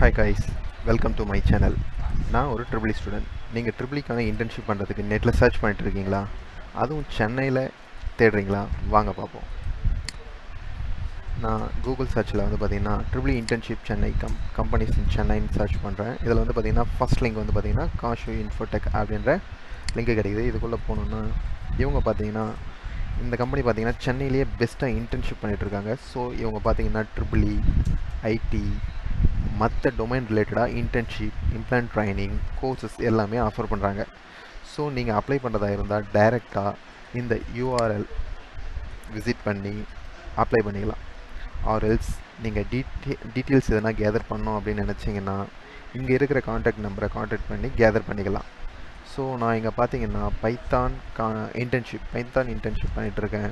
Hi guys, welcome to my channel. நான் ஒரு triple student. நீங்கள் ட்ரிபிளிக்கான இன்டர்ன்ஷிப் பண்ணுறதுக்கு நெட்டில் சர்ச் பண்ணிட்டு இருக்கீங்களா? அதுவும் சென்னையில் தேடுறீங்களா? வாங்க பார்ப்போம். நான் கூகுள் சர்ச்சில் வந்து பார்த்தீங்கன்னா triple internship Chennai companies in சென்னைன்னு சர்ச் பண்ணுறேன். இதில் வந்து பார்த்தீங்கன்னா ஃபஸ்ட் லிங்க் வந்து பார்த்தீங்கன்னா காஷு இன்ஃபோடெக் அப்படின்ற லிங்க் கிடைக்குது. இதுக்குள்ளே போகணுன்னா இவங்க பார்த்தீங்கன்னா இந்த கம்பெனி பார்த்தீங்கன்னா சென்னையிலேயே பெஸ்ட்டாக இன்டர்ன்ஷிப் பண்ணிகிட்ருக்காங்க. ஸோ இவங்க பார்த்தீங்கன்னா ட்ரிபிள் ஐடி மற்ற டொமைன் ரிலேட்டடாக இன்டர்ன்ஷிப், இம்ப்ளான்ட் ட்ரைனிங், கோர்சஸ் எல்லாமே ஆஃபர் பண்ணுறாங்க. ஸோ நீங்கள் அப்ளை பண்ணுறதா இருந்தால் டைரெக்டாக இந்த URL விசிட் பண்ணி அப்ளை பண்ணிக்கலாம். ஆர்எல்ஸ் நீங்கள் டீட்டெயில்ஸ் எதனா கேதர் பண்ணோம் அப்படின்னு நினச்சிங்கன்னா இங்கே இருக்கிற காண்டாக்ட் நம்பரை காண்டாக்ட் பண்ணி கேதர் பண்ணிக்கலாம். ஸோ நான் இங்கே பார்த்தீங்கன்னா பைத்தான் இன்டர்ன்ஷிப் பண்ணிகிட்ருக்கேன்.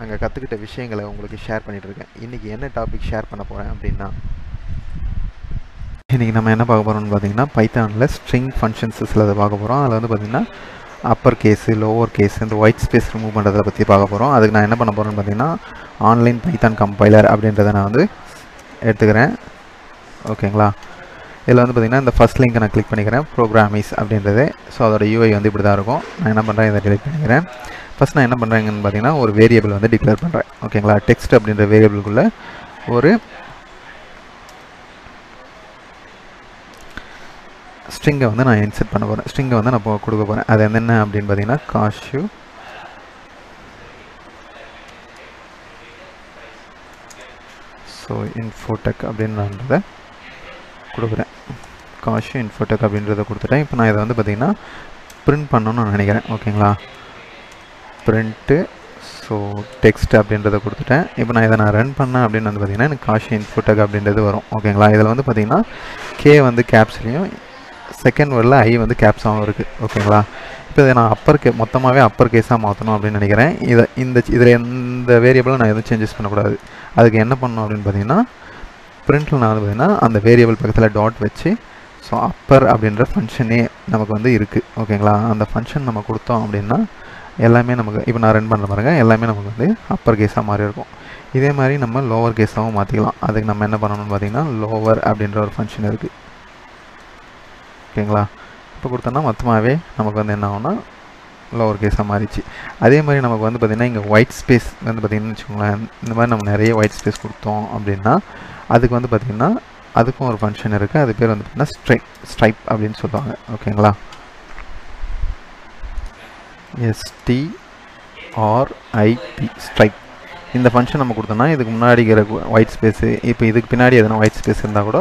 அங்கே கற்றுக்கிட்ட விஷயங்களை உங்களுக்கு ஷேர் பண்ணிகிட்ருக்கேன். இன்றைக்கி என்ன டாபிக் ஷேர் பண்ண போகிறேன் அப்படின்னா, இன்றைக்கி நம்ம என்ன பார்க்க போகிறோம்னு பார்த்தீங்கன்னா பைத்தானில் ஸ்ட்ரிங் ஃபங்க்ஷன்ஸ் சிலதை பார்க்க போகிறோம். அதில் வந்து பார்த்திங்கன்னா அப்பர் கேஸு, லோவர் கேஸு, இந்த ஒயிட் ஸ்பேஸ் ரிமூவ் பண்ணுறதை பற்றி பார்க்க போகிறோம். அதுக்கு நான் என்ன பண்ண போகிறேன்னு பார்த்தீங்கன்னா ஆன்லைன் பைத்தான் கம்பைலர் அப்படின்றத நான் வந்து எடுத்துக்கிறேன். ஓகேங்களா? இதில் வந்து பார்த்திங்கன்னா இந்த ஃபஸ்ட் லிங்க்கை நான் கிளிக் பண்ணிக்கிறேன், ப்ரோக்ராமிஸ் அப்படின்றது. ஸோ அதோட UI வந்து இப்படி தான் இருக்கும். நான் என்ன பண்ணுறேன், இதை கிளிக் பண்ணிக்கிறேன். ஃபஸ்ட் நான் என்ன பண்ணுறேங்கன்னு பார்த்தீங்கன்னா ஒரு வேரியபிள் வந்து டிக்ளேர் பண்ணுறேன். ஓகேங்களா? டெக்ஸ்ட் அப்படின்ற வேரியபிளுக்குள்ளே ஒரு ஸ்ட்ரிங்கை வந்து நான் இன்செர்ட் பண்ண போகிறேன். ஸ்ட்ரிங்கை வந்து நான் கொடுக்க போகிறேன். அது என்ன அப்படின்னு பார்த்தீங்கன்னா காஷு ஸோ இன்ஃபோடெக் அப்படின்றத கொடுக்குறேன். காஷு இன்ஃபோடெக் அப்படின்றத கொடுத்துட்டேன். இப்போ நான் இதை வந்து பார்த்திங்கன்னா பிரிண்ட் பண்ணணும்னு நினைக்கிறேன். ஓகேங்களா? பிரிண்ட்டு ஸோ டெக்ஸ்ட் அப்படின்றத கொடுத்துட்டேன். இப்போ நான் இதை ரன் பண்ணேன் அப்படின்னு வந்து பார்த்திங்கன்னா எனக்கு காஷு இன்ஃபோடெக் அப்படின்றது வரும். ஓகேங்களா? இதில் வந்து பார்த்திங்கன்னா கே வந்து கேப்ஸ்லையும் செகண்ட் வேர்டில் ஐ வந்து கேப்ஸாகவும் இருக்குது. ஓகேங்களா? இப்போ இதை நான் மொத்தமாகவே அப்பர் கேஸாக மாற்றணும் அப்படின்னு நினைக்கிறேன். இதில் எந்த வேரியபிளை நான் எதுவும் சேஞ்சஸ் பண்ணக்கூடாது. அதுக்கு என்ன பண்ணணும் அப்படின்னு பார்த்தீங்கன்னா பிரிண்டில் நான் வந்து பார்த்திங்கன்னா அந்த வேரியபிள் பக்கத்தில் டாட் வச்சு ஸோ அப்பர் அப்படின்ற ஃபங்க்ஷனே நமக்கு வந்து இருக்குது. ஓகேங்களா? அந்த ஃபங்க்ஷன் நம்ம கொடுத்தோம் அப்படின்னா எல்லாமே நமக்கு இப்போ நான் ரன் பண்ணுற பாருங்க எல்லாமே நமக்கு வந்து அப்பர் கேஸாக மாறி இருக்கும். இதே மாதிரி நம்ம லோவர் கேஸாகவும் மாற்றிக்கலாம். அதுக்கு நம்ம என்ன பண்ணணும்னு பார்த்திங்கன்னா லோவர் அப்படின்ற ஒரு ஃபங்க்ஷன் இருக்குது. ஓகேங்களா? இப்போ கொடுத்தோன்னா மொத்தமாகவே நமக்கு வந்து என்ன ஆகும்னா லோவர் கேஸாக மாறிச்சு. அதே மாதிரி நமக்கு வந்து பார்த்திங்கன்னா இங்கே ஒயிட் ஸ்பேஸ் வந்து பார்த்திங்கன்னு வச்சுக்கோங்களேன். இந்த மாதிரி நம்ம நிறைய ஒயிட் ஸ்பேஸ் கொடுத்தோம் அப்படின்னா அதுக்கு வந்து பார்த்திங்கன்னா அதுக்கும் ஒரு ஃபங்க்ஷன் இருக்குது. அது பேர் வந்து பார்த்திங்கன்னா ஸ்ட்ரைப் அப்படின்னு சொல்லுவாங்க. ஓகேங்களா? STRIP stripe. இந்த ஃபங்க்ஷன் நம்ம கொடுத்தோம்னா இதுக்கு முன்னாடி இருக்கிற ஒயிட் ஸ்பேஸு, இப்போ இதுக்கு பின்னாடி எதனா ஒயிட் ஸ்பேஸ் இருந்தால் கூட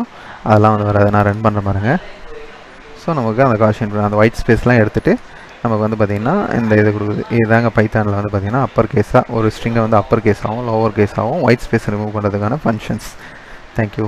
அதெல்லாம் வந்து வராது. நான் ரன் பண்ணுற பாருங்க. ஸோ நமக்கு அந்த காஷன் அந்த ஒயிட் ஸ்பேஸ்லாம் எடுத்துகிட்டு நமக்கு வந்து பார்த்திங்கன்னா இந்த இது கொடுக்குது. இதுதாங்க பைத்தானில் வந்து பார்த்திங்கன்னா அப்பர் கேஸாக ஒரு ஸ்ட்ரிங்கை வந்து அப்பர் கேஸாகவும் லோவர் கேஸாகவும் ஒயிட் ஸ்பேஸ் ரிமூவ் பண்ணுறதுக்கான ஃபங்க்ஷன்ஸ். தேங்க்யூ.